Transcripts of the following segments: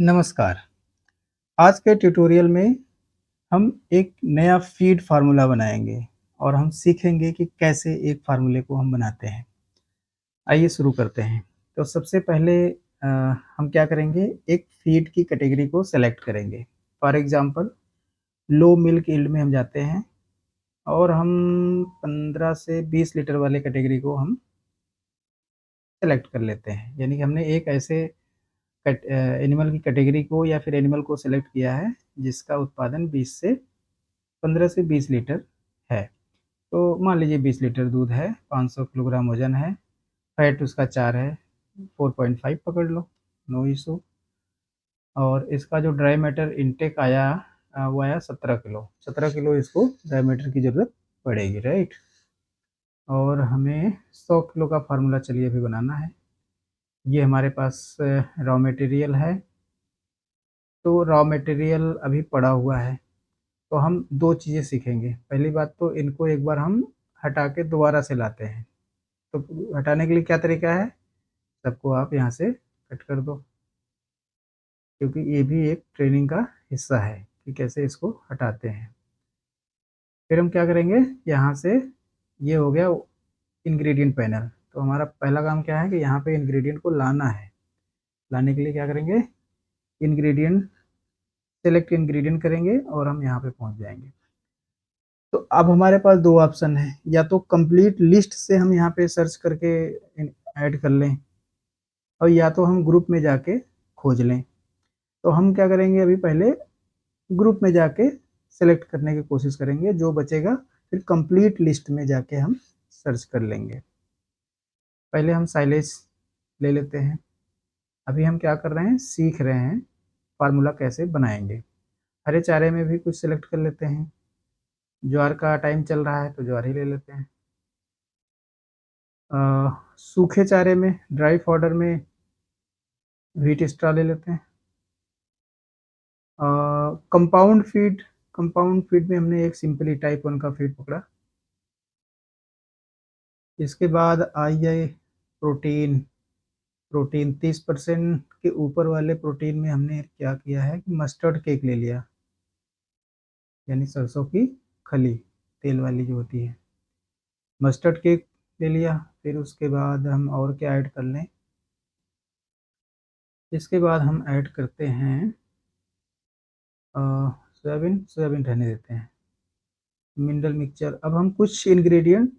नमस्कार। आज के ट्यूटोरियल में हम एक नया फ़ीड फ़ॉर्मूला बनाएँगे और हम सीखेंगे कि कैसे एक फ़ॉर्मूले को हम बनाते हैं। आइए शुरू करते हैं। तो सबसे पहले हम क्या करेंगे, एक फ़ीड की कैटेगरी को सेलेक्ट करेंगे। For example low milk yield में हम जाते हैं और हम 15 से 20 लीटर वाले कैटेगरी को हम सेलेक्ट कर लेते हैं। यानी कि हमने एक ऐसे एनिमल की कैटेगरी को या फिर एनिमल को सेलेक्ट किया है जिसका उत्पादन 20 से 15 से 20 लीटर है। तो मान लीजिए 20 लीटर दूध है, 500 किलोग्राम वज़न है, फैट उसका 4 है, 4.5 पकड़ लो, नो इश्यू। और इसका जो ड्राई मैटर इनटेक आया वो आया 17 किलो। 17 किलो इसको ड्राई मैटर की ज़रूरत पड़ेगी, राइट? और हमें 100 किलो का फ़ॉर्मूला चलिए अभी बनाना है। ये हमारे पास रॉ मटेरियल है, तो रॉ मटेरियल अभी पड़ा हुआ है। तो हम 2 चीज़ें सीखेंगे। पहली बात तो इनको एक बार हम हटा के दोबारा से लाते हैं। तो हटाने के लिए क्या तरीका है? सबको आप यहाँ से कट कर दो, क्योंकि ये भी एक ट्रेनिंग का हिस्सा है कि कैसे इसको हटाते हैं। फिर हम क्या करेंगे, यहाँ से ये हो गया इंग्रेडिएंट पैनल। तो हमारा पहला काम क्या है कि यहाँ पे इंग्रेडिएंट को लाना है। लाने के लिए क्या करेंगे, इंग्रेडिएंट सेलेक्ट इंग्रेडिएंट करेंगे और हम यहाँ पे पहुँच जाएँगे। तो अब हमारे पास 2 ऑप्शन हैं, या तो कंप्लीट लिस्ट से हम यहाँ पे सर्च करके ऐड कर लें और या तो हम ग्रुप में जाके खोज लें। तो हम क्या करेंगे, अभी पहले ग्रुप में जाके सेलेक्ट करने की कोशिश करेंगे, जो बचेगा फिर कंप्लीट लिस्ट में जाके हम सर्च कर लेंगे। पहले हम साइलेज ले लेते हैं। अभी हम क्या कर रहे हैं, सीख रहे हैं फार्मूला कैसे बनाएंगे। हरे चारे में भी कुछ सेलेक्ट कर लेते हैं। ज्वार का टाइम चल रहा है तो ज्वार ही ले लेते हैं। सूखे चारे में, ड्राई फॉडर में व्हीट स्ट्रा ले लेते हैं। कंपाउंड फीड में हमने एक सिंपली टाइप 1 का फीड पकड़ा। इसके बाद आई जाए प्रोटीन। प्रोटीन 30% के ऊपर वाले प्रोटीन में हमने क्या किया है कि मस्टर्ड केक ले लिया, यानी सरसों की खली, तेल वाली जो होती है, मस्टर्ड केक ले लिया। फिर उसके बाद हम और क्या ऐड कर लें, इसके बाद हम ऐड करते हैं सोयाबीन। सोयाबीन रहने देते हैं। Mineral mixture. अब हम कुछ इंग्रेडिएंट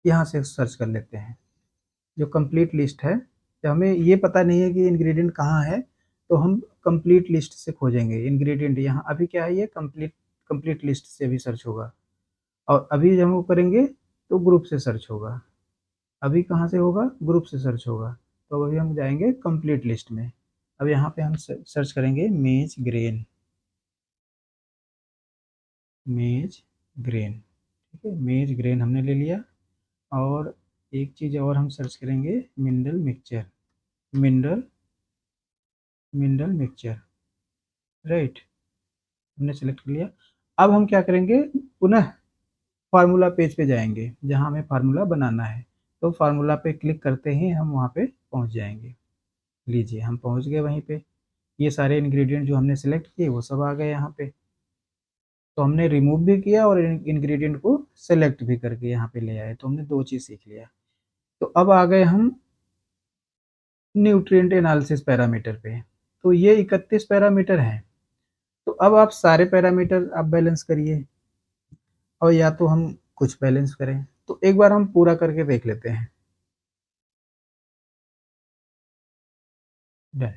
यहाँ से सर्च कर लेते हैं, जो कंप्लीट लिस्ट है। तो हमें ये पता नहीं है कि इंग्रेडिएंट कहाँ है, तो हम कंप्लीट लिस्ट से खोजेंगे इंग्रेडिएंट। यहाँ अभी क्या है, ये कंप्लीट कंप्लीट लिस्ट से भी सर्च होगा, और अभी जब हम वो करेंगे तो ग्रुप से सर्च होगा। अभी कहाँ से होगा, ग्रुप से सर्च होगा। तो अभी हम जाएंगे कंप्लीट लिस्ट में। अब यहाँ पे हम सर्च करेंगे मेज ग्रेन। मेज ग्रेन, ठीक है, मेज ग्रेन हमने ले लिया। और एक चीज़ और हम सर्च करेंगे, mineral mixture. Mineral mineral mixture, right, हमने सेलेक्ट कर लिया। अब हम क्या करेंगे, पुनः फार्मूला पेज पे जाएंगे जहाँ हमें फार्मूला बनाना है। तो फार्मूला पे क्लिक करते ही हम वहाँ पे पहुँच जाएंगे। लीजिए हम पहुँच गए वहीं पे। ये सारे इंग्रेडिएंट जो हमने सेलेक्ट किए वो सब आ गए यहाँ पे। तो हमने रिमूव भी किया और इंग्रेडिएंट को सेलेक्ट भी करके यहाँ पे ले आए। तो हमने 2 चीज़ सीख लिया। तो अब आ गए हम न्यूट्रिएंट एनालिसिस पैरामीटर पे। तो ये 31 पैरामीटर हैं। तो अब आप सारे पैरामीटर आप बैलेंस करिए, और या तो हम कुछ बैलेंस करें। तो एक बार हम पूरा करके देख लेते हैं। डन।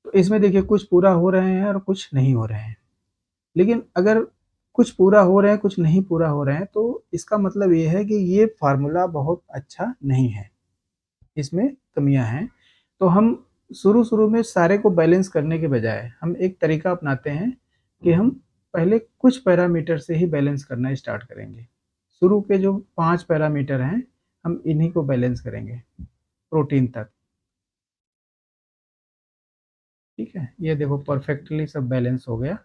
तो इसमें देखिए कुछ पूरा हो रहे हैं और कुछ नहीं हो रहे हैं। लेकिन अगर कुछ पूरा हो रहे हैं, कुछ नहीं पूरा हो रहे हैं, तो इसका मतलब ये है कि ये फार्मूला बहुत अच्छा नहीं है, इसमें कमियां हैं। तो हम शुरू-शुरू में सारे को बैलेंस करने के बजाय हम एक तरीका अपनाते हैं कि हम पहले कुछ पैरामीटर से ही बैलेंस करना स्टार्ट करेंगे। शुरू के जो 5 पैरामीटर हैं, हम इन्हीं को बैलेंस करेंगे प्रोटीन तक। ठीक है, ये देखो परफेक्टली सब बैलेंस हो गया।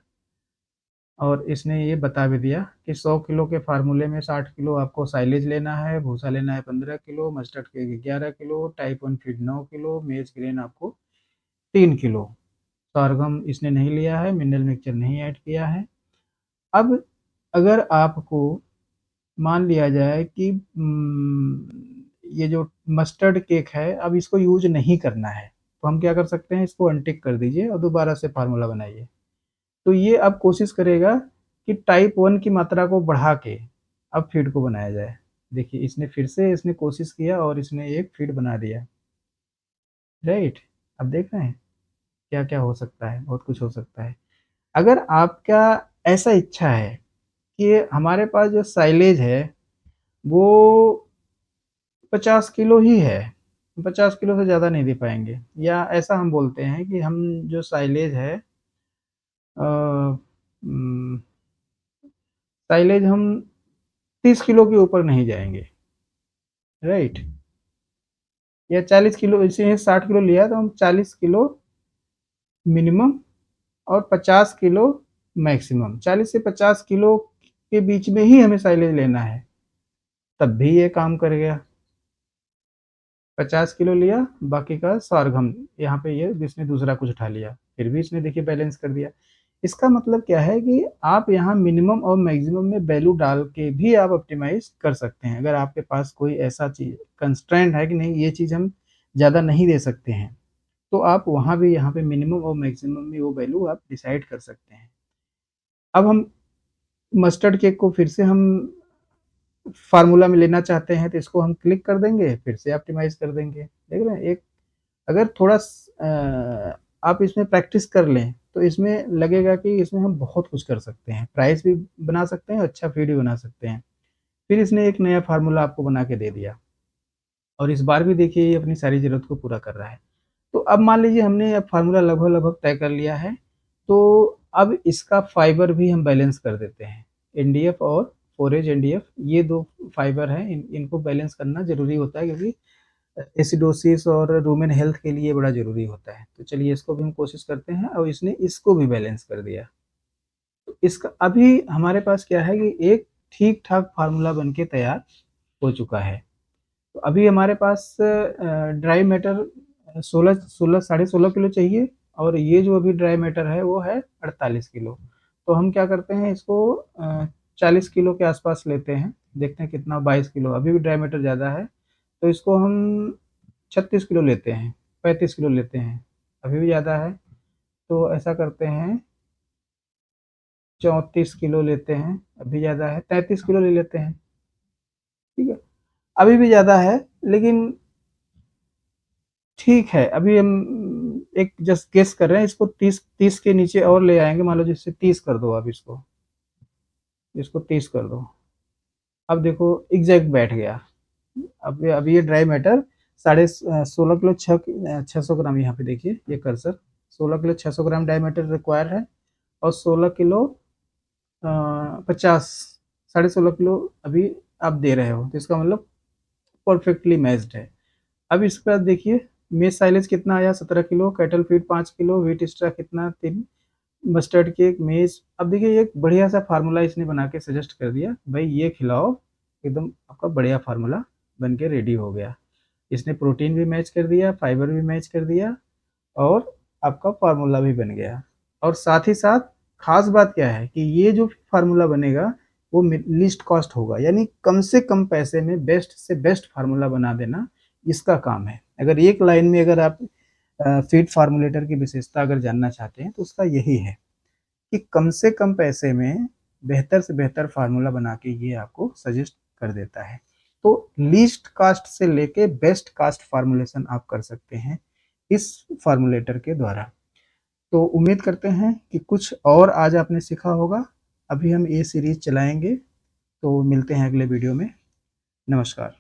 और इसने ये बता भी दिया कि 100 किलो के फार्मूले में 60 किलो आपको साइलेज लेना है, भूसा लेना है 15 kilo, mustard cake 11 kilo, type 1 feed 9 kilo, मेज ग्रेन आपको 3 किलो। sorghum इसने नहीं लिया है, मिनरल मिक्सचर नहीं ऐड किया है। अब अगर आपको मान लिया जाए कि ये जो मस्टर्ड केक है अब इसको यूज नहीं करना है, तो हम क्या कर सकते हैं, इसको अनटिक कर दीजिए और दोबारा से फार्मूला बनाइए। तो ये अब कोशिश करेगा कि टाइप 1 की मात्रा को बढ़ा के अब फीड को बनाया जाए। देखिए इसने फिर से इसने कोशिश किया और इसने एक फीड बना दिया, राइट। अब देख रहे हैं क्या क्या हो सकता है, बहुत कुछ हो सकता है। अगर आपका ऐसा इच्छा है कि हमारे पास जो साइलेज है वो 50 किलो ही है, 50 किलो से ज़्यादा नहीं दे पाएंगे, या ऐसा हम बोलते हैं कि हम जो साइलेज है साइलेज हम 30 किलो के ऊपर नहीं जाएंगे, राइट। या 40 किलो, इसे 60 किलो लिया तो हम 40 किलो मिनिमम और 50 किलो मैक्सिमम, 40 से 50 किलो के बीच में ही हमें साइलेज लेना है, तब भी ये काम कर गया। 50 किलो लिया, बाकी का sorghum यहाँ पे ये इसने दूसरा कुछ उठा लिया, फिर भी इसने देखिए बैलेंस कर दिया। इसका मतलब क्या है कि आप यहाँ मिनिमम और मैक्सिमम में वैल्यू डाल के भी आप ऑप्टिमाइज कर सकते हैं। अगर आपके पास कोई ऐसा चीज कंस्ट्रेंट है कि नहीं ये चीज हम ज़्यादा नहीं दे सकते हैं, तो आप वहाँ भी यहाँ पे मिनिमम और मैक्सिमम में वो वैल्यू आप डिसाइड कर सकते हैं। अब हम मस्टर्ड केक को फिर से हम फार्मूला में लेना चाहते हैं, तो इसको हम क्लिक कर देंगे, फिर से ऑप्टिमाइज कर देंगे। देख रहे हैं, एक अगर थोड़ा आप इसमें प्रैक्टिस कर लें तो इसमें लगेगा कि इसमें हम बहुत कुछ कर सकते हैं, प्राइस भी बना सकते हैं, अच्छा फीड भी बना सकते हैं। फिर इसने एक नया फार्मूला आपको बना के दे दिया और इस बार भी देखिए ये अपनी सारी ज़रूरत को पूरा कर रहा है। तो अब मान लीजिए हमने अब फार्मूला लगभग लगभग तय कर लिया है, तो अब इसका फाइबर भी हम बैलेंस कर देते हैं। एनडीएफ और फोरेज एनडीएफ ये दो फाइबर हैं, इनको बैलेंस करना ज़रूरी होता है, क्योंकि एसिडोसिस और रूमेन हेल्थ के लिए बड़ा ज़रूरी होता है। तो चलिए इसको भी हम कोशिश करते हैं, और इसने इसको भी बैलेंस कर दिया। तो इसका अभी हमारे पास क्या है कि एक ठीक-ठाक फार्मूला बन के तैयार हो चुका है। तो अभी हमारे पास ड्राई मैटर 16 साढ़े 16 किलो चाहिए, और ये जो अभी ड्राई मैटर है वो है 48 किलो। तो हम क्या करते हैं, इसको 40 किलो के आसपास लेते हैं, देखते हैं कितना, 22 किलो, अभी भी ड्राई मैटर ज़्यादा है, तो इसको हम 36 किलो लेते हैं, 35 किलो लेते हैं, अभी भी ज़्यादा है, तो ऐसा करते हैं 34 किलो लेते हैं, अभी ज़्यादा है, 33 किलो ले लेते हैं, ठीक है। अभी भी ज़्यादा है, लेकिन ठीक है, अभी हम एक जस्ट गेस कर रहे हैं, इसको 30 के नीचे और ले आएंगे, मान लो जिससे 30 कर दो, अब इसको 30 कर दो। अब देखो एग्जैक्ट बैठ गया। अब ये ड्राई मैटर साढ़े 16 किलो 600 ग्राम, यहाँ पे देखिए ये कर्सर, 16 किलो 600 ग्राम ड्राई मैटर रिक्वायर है, और 16 किलो 50 साढ़े 16 किलो अभी आप दे रहे हो, तो इसका मतलब परफेक्टली मैच्ड है। अब इसके बाद देखिए मेज साइलेज कितना आया, 17 kilo, cattle feed 5 kilo, wheat extra कितना 3, मस्टर्ड केक, मेज। अब देखिए एक बढ़िया सा फार्मूला इसने बना के सजेस्ट कर दिया, भाई ये खिलाओ, एकदम आपका बढ़िया फार्मूला बन के रेडी हो गया। इसने प्रोटीन भी मैच कर दिया, फाइबर भी मैच कर दिया, और आपका फार्मूला भी बन गया। और साथ ही साथ खास बात क्या है कि ये जो फार्मूला बनेगा वो लिस्ट कॉस्ट होगा, यानी कम से कम पैसे में बेस्ट से बेस्ट फार्मूला बना देना इसका काम है। अगर एक लाइन में अगर आप फीड फार्मूलेटर की विशेषता अगर जानना चाहते हैं तो उसका यही है कि कम से कम पैसे में बेहतर से बेहतर फार्मूला बना के ये आपको सजेस्ट कर देता है। तो लीस्ट कास्ट से लेके बेस्ट कास्ट फार्मूलेशन आप कर सकते हैं इस फार्मूलेटर के द्वारा। तो उम्मीद करते हैं कि कुछ और आज आपने सीखा होगा। अभी हम ये सीरीज चलाएंगे, तो मिलते हैं अगले वीडियो में। नमस्कार।